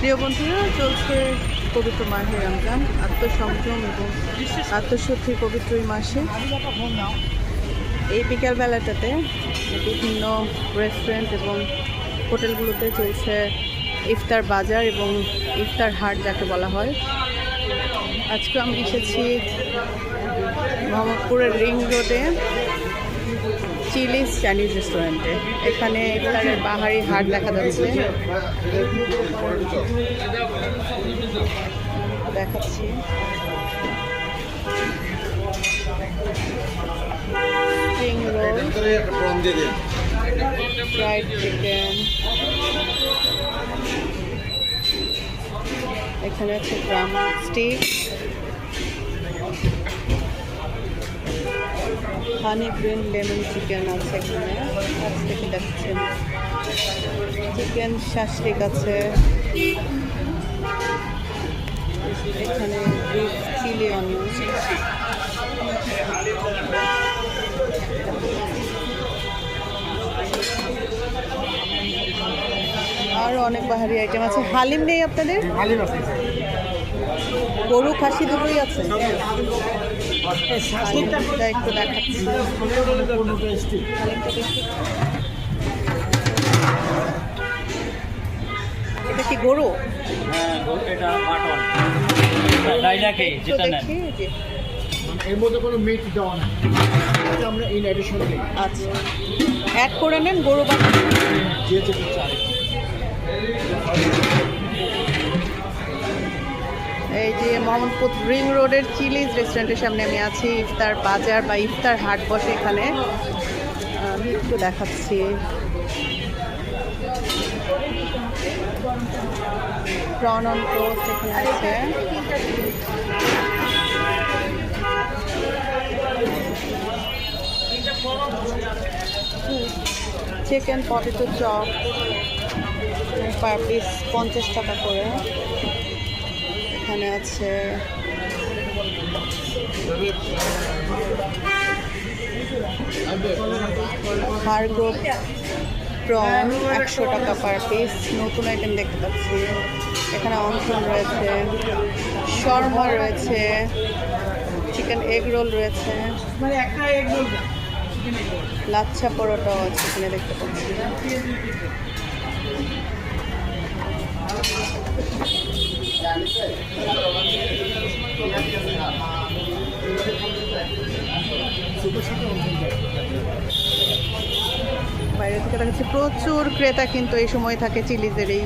প্রিয় বন্ধুরা, চলছে পবিত্র মাহে রমজান। আত্মসংযম এবং আত্মশুদ্ধির পবিত্র এই মাসে এই বিকালবেলাটাতে বিভিন্ন রেস্টুরেন্ট এবং হোটেলগুলোতে চলছে ইফতার বাজার এবং ইফতার হাট যাকে বলা হয়। আজকে আমি এসেছি মোহাম্মদপুরের রিং রোডে চিলিজ চাইনিজ রেস্টুরেন্টে। এখানে ইফতারের বাহারি হাট দেখা যাচ্ছে, দেখাচ্ছি। স্প্রিং রোল, ফ্রাইড চিকেন, এখানে আছে ড্রাম স্টিক, হানি গ্রিন লেমন চিকেন আছে। এখানে কাছ থেকে দেখছেন চিকেন শাসলিক আছে, এখানে বিফ চিলি অনিয়ন, আরও অনেক বাহারি আইটেম আছে। হালিম নেই আপনাদের? গরু খাসি দুটোই আছে। হালিমটা একটু দেখাচ্ছি। এটা কি গরু? এর মধ্যে কোনো মিট দেওয়া না, আমরা ইন অ্যাডিশন দিই। আচ্ছা, অ্যাড করে নেন গরু বাটা যে যেটা চাই। এই যে মোহাম্মদপুর রিং রোডের চিলিজ রেস্টুরেন্টের সামনে আমি আছি। ইফতার বাজার বা ইফতার হাট বসে এখানে। আমি একটু দেখাচ্ছি। প্রন অন টোস্ট এখানে আছে, chicken potato chop per piece 50 টাকা করে। এখানে আছে হারগো প্রন 100 টাকা পার পিস। নতুন আইটেম দেখতে পাচ্ছি। এখানে অনসন রয়েছে, শর্মা রয়েছে, চিকেন এগ রোল রয়েছে, লাচ্ছা পরোটাও আছে এখানে দেখতে পাচ্ছি। বাইরে থেকে দেখাচ্ছি প্রচুর ক্রেতা কিন্তু এই সময় থাকে চিলিজের এই